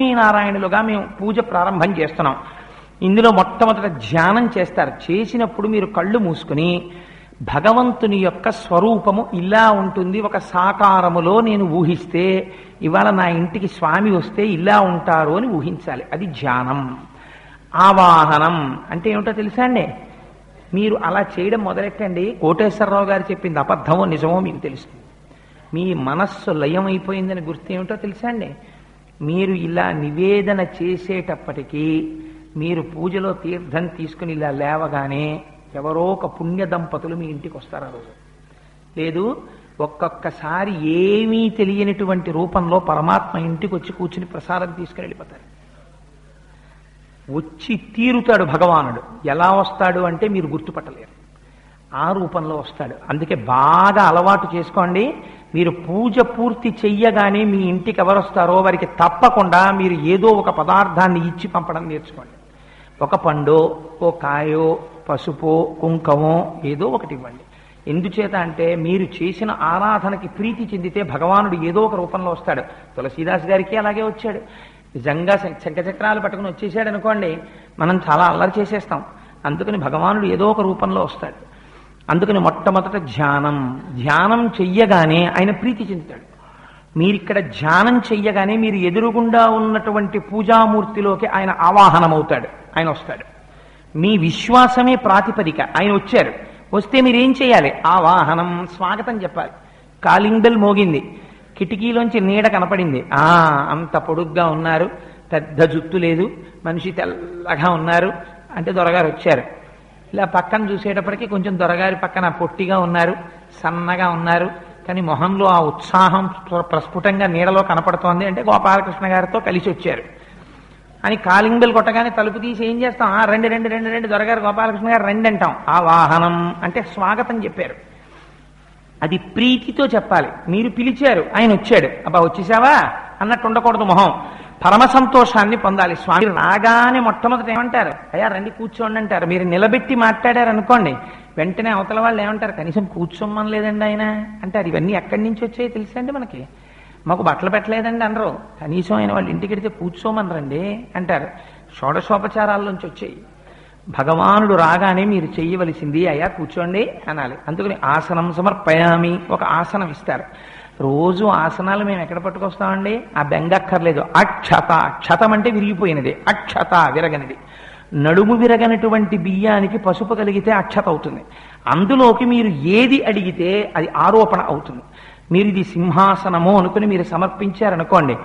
నారాయణులుగా మేము పూజ ప్రారంభం చేస్తున్నాం. ఇందులో మొట్టమొదట ధ్యానం చేస్తారు. చేసినప్పుడు మీరు కళ్ళు మూసుకుని భగవంతుని యొక్క స్వరూపము ఇలా ఉంటుంది, ఒక సాకారములో నేను ఊహిస్తే ఇవాళ నా ఇంటికి స్వామి వస్తే ఇలా ఉంటారు అని ఊహించాలి. అది ధ్యానం. ఆవాహనం అంటే ఏమిటో తెలుసా అండి? మీరు అలా చేయడం మొదలెట్టండి. కోటేశ్వరరావు గారు చెప్పింది అబద్ధమో నిజమో మీకు తెలుస్తుంది. మీ మనస్సు లయమైపోయిందని గుర్తు ఏమిటో తెలుసా అండి? మీరు ఇలా నివేదన చేసేటప్పటికీ మీరు పూజలో తీర్థం తీసుకుని ఇలా లేవగానే ఎవరో ఒక పుణ్య దంపతులు మీ ఇంటికి వస్తారు. ఆ రోజు లేదు, ఒక్కొక్కసారి ఏమీ తెలియనటువంటి రూపంలో పరమాత్మ ఇంటికి వచ్చి కూర్చుని ప్రసాదం తీసుకుని వెళ్ళిపోతారు. వచ్చి తీరుతాడు భగవానుడు. ఎలా వస్తాడు అంటే మీరు గుర్తుపట్టలేరు. ఆ రూపంలో వస్తాడు. అందుకే బాగా అలవాటు చేసుకోండి. మీరు పూజ పూర్తి చెయ్యగానే మీ ఇంటికి ఎవరు వస్తారో వారికి తప్పకుండా మీరు ఏదో ఒక పదార్థాన్ని ఇచ్చి పంపడం నేర్చుకోండి. ఒక పండో, ఓ కాయో, పసుపో, కుంకమో ఏదో ఒకటి ఇవ్వండి. ఎందుచేత అంటే మీరు చేసిన ఆరాధనకి ప్రీతి చెందితే భగవానుడు ఏదో ఒక రూపంలో వస్తాడు. తులసీదాస్ గారికి అలాగే వచ్చాడు. నిజంగా శంఖచక్రాలు పట్టుకుని వచ్చేసాడు అనుకోండి, మనం చాలా అల్లరి చేసేస్తాం. అందుకని భగవానుడు ఏదో ఒక రూపంలో వస్తాడు. అందుకని మొట్టమొదట ధ్యానం చెయ్యగానే ఆయన ప్రీతి చెందుతాడు. మీరిక్కడ ధ్యానం చెయ్యగానే మీరు ఎదురుగుండా ఉన్నటువంటి పూజామూర్తిలోకి ఆయన ఆవాహనమవుతాడు. ఆయన వస్తాడు. మీ విశ్వాసమే ప్రాతిపదిక. ఆయన వచ్చారు. వస్తే మీరేం చేయాలి? ఆవాహనం, స్వాగతం చెప్పాలి. కాలింగ్ బెల్ మోగింది, కిటికీలోంచి నీడ కనపడింది. అంత పొడుగ్గా ఉన్నారు, పెద్ద జుట్టు లేదు, మనిషి తెల్లగా ఉన్నారు అంటే దొరగారు వచ్చారు. ఇలా పక్కన చూసేటప్పటికీ కొంచెం దొరగారి పక్కన పొట్టిగా ఉన్నారు, సన్నగా ఉన్నారు, కానీ మొహంలో ఆ ఉత్సాహం ప్రస్ఫుటంగా నీడలో కనపడుతోంది అంటే గోపాలకృష్ణ గారితో కలిసి వచ్చారు అని కాలింగ్ బెల్ కొట్టగానే తలుపు తీసి ఏం చేస్తాం? రండి రండి రండి రండి, దొరగారు గోపాలకృష్ణ గారు రండి అంటాం. ఆ వాహనం అంటే స్వాగతం చెప్పారు. అది ప్రీతితో చెప్పాలి. మీరు పిలిచారు, ఆయన వచ్చాడు, అబ్బా వచ్చేసావా అన్నట్టు ఉండకూడదు. మొహం పరమ సంతోషాన్ని పొందాలి. స్వామి రాగానే మొట్టమొదటి ఏమంటారు? అయ్యా రండి కూర్చోండి అంటారు. మీరు నిలబెట్టి మాట్లాడారు అనుకోండి, వెంటనే అవతల వాళ్ళు ఏమంటారు? కనీసం కూర్చోమని లేదండి ఆయన అంటారు. ఇవన్నీ ఎక్కడి నుంచి వచ్చాయో తెలుసండి మనకి. మాకు బట్టలు పెట్టలేదండి అనరు. కనీసం ఆయన వాళ్ళు ఇంటికి వెడితే కూర్చోమనరండి అంటారు. షోడశోపచారాల్లోంచి వచ్చాయి. భగవానుడు రాగానే మీరు చెయ్యవలసింది అయ్యా కూర్చోండి అనాలి. అందుకని ఆసనం సమర్పయామి, ఒక ఆసనం ఇస్తారు. రోజు ఆసనాలు మేము ఎక్కడ పట్టుకొస్తామండి? ఆ బెంగక్కర్లేదు. అక్షత, క్షతం అంటే విరిగిపోయినది, అక్షత విరగనిది. నడుము విరగనటువంటి బియ్యానికి పసుపు కలిగితే అక్షత అవుతుంది. అందులోకి మీరు ఏది అడిగితే అది ఆరోపణ అవుతుంది. మీరు ఇది సింహాసనము అనుకుని మీరు సమర్పించారనుకోండి,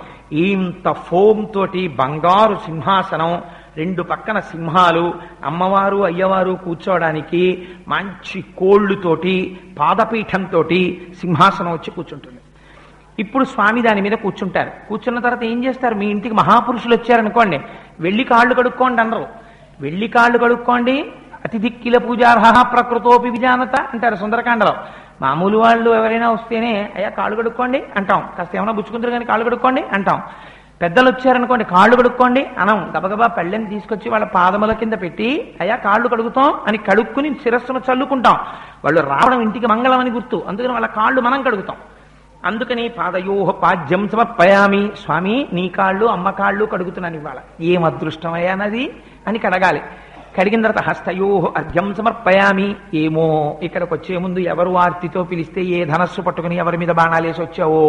ఇంత ఫోమ్ తోటి బంగారు సింహాసనం, రెండు పక్కన సింహాలు, అమ్మవారు అయ్యవారు కూర్చోవడానికి మంచి కోళ్ళుతోటి పాదపీఠంతో సింహాసనం వచ్చి కూర్చుంటుంది. ఇప్పుడు స్వామి దాని మీద కూర్చుంటారు. కూర్చున్న తర్వాత ఏం చేస్తారు? మీ ఇంటికి మహాపురుషులు వచ్చారనుకోండి, వెళ్ళి కాళ్ళు కడుక్కోండి అనరు. వెళ్ళి కాళ్ళు కడుక్కోండి, అతిథిక్కిల పూజార్హ ప్రకృతోపి విజానత అంటారు సుందరకాండలో. మామూలు వాళ్ళు ఎవరైనా వస్తేనే అయ్యా కాళ్ళు కడుక్కోండి అంటాం. కాస్త ఏమైనా బుచ్చుకుంటారు కానీ కాళ్ళు కడుక్కోండి అంటాం. పెద్దలు వచ్చారనుకోండి కాళ్ళు కడుక్కోండి అనం. గబగబా పళ్ళెని తీసుకొచ్చి వాళ్ళ పాదముల కింద పెట్టి అయ్యా కాళ్ళు కడుగుతాం అని కడుక్కుని శిరస్సును చల్లుకుంటాం. వాళ్ళు రావడం ఇంటికి మంగళం అని గుర్తు. అందుకని వాళ్ళ కాళ్ళు మనం కడుగుతాం. అందుకని పాదయోహ పాద్యం సమర్పయామి, స్వామి నీ కాళ్ళు అమ్మ కాళ్ళు కడుగుతున్నాను ఇవాళ, ఏం అదృష్టం అయ్యానది అని కడగాలి. కడిగిన తర్వాత హస్తయోహ అర్ఘ్యం సమర్పయామి. ఏమో ఇక్కడికి వచ్చే ముందు ఎవరు ఆర్తితో పిలిస్తే ఏ ధనస్సు పట్టుకుని ఎవరి మీద బాణాలేసి వచ్చావో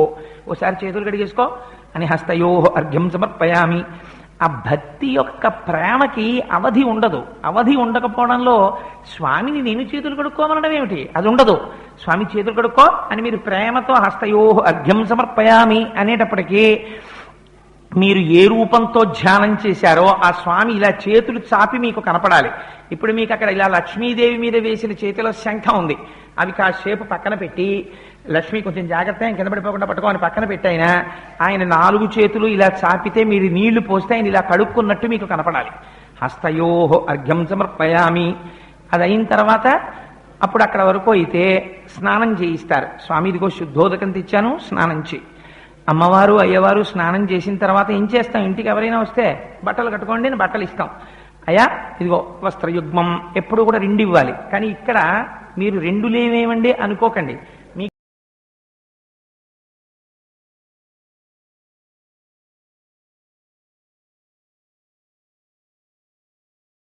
ఓసారి చేతులు కడిగేసుకో అని హస్తయోహ అర్ఘ్యం సమర్పయామి. ఆ భక్తి యొక్క ప్రేమకి అవధి ఉండదు. అవధి ఉండకపోవడంలో స్వామిని నేను చేతులు కడుక్కోమనడం ఏమిటి? అది ఉండదు. స్వామి చేతులు కడుక్కో అని మీరు ప్రేమతో హస్తయోహ అర్ఘ్యం సమర్పయామి అనేటప్పటికీ మీరు ఏ రూపంతో ధ్యానం చేశారో ఆ స్వామి ఇలా చేతులు చాపి మీకు కనపడాలి. ఇప్పుడు మీకు అక్కడ ఇలా లక్ష్మీదేవి మీద వేసిన చేతిలో శంఖం ఉంది, అవి కాసేపు పక్కన పెట్టి లక్ష్మి కొంచెం జాగ్రత్త కింద పడిపోకుండా పట్టుకోని పక్కన పెట్టైనా ఆయన 4 చేతులు ఇలా చాపితే మీరు నీళ్లు పోస్తే ఆయన ఇలా కడుక్కున్నట్టు మీకు కనపడాలి. హస్తయోహ అర్ఘ్యం సమర్పయామి. అది అయిన తర్వాత అప్పుడు అక్కడ వరకు అయితే స్నానం చేయిస్తారు. స్వామి ఇదిగో శుద్ధోదకం తెచ్చాను, స్నానం చేయి. అమ్మవారు అయ్యవారు స్నానం చేసిన తర్వాత ఏం చేస్తాం? ఇంటికి ఎవరైనా వస్తే బట్టలు కట్టుకోండి అని బట్టలు ఇస్తాం. అయ్యా ఇదిగో వస్త్రయుగ్మం, ఎప్పుడు కూడా 2 ఇవ్వాలి. కానీ ఇక్కడ మీరు 2 లేవేమండి అనుకోకండి.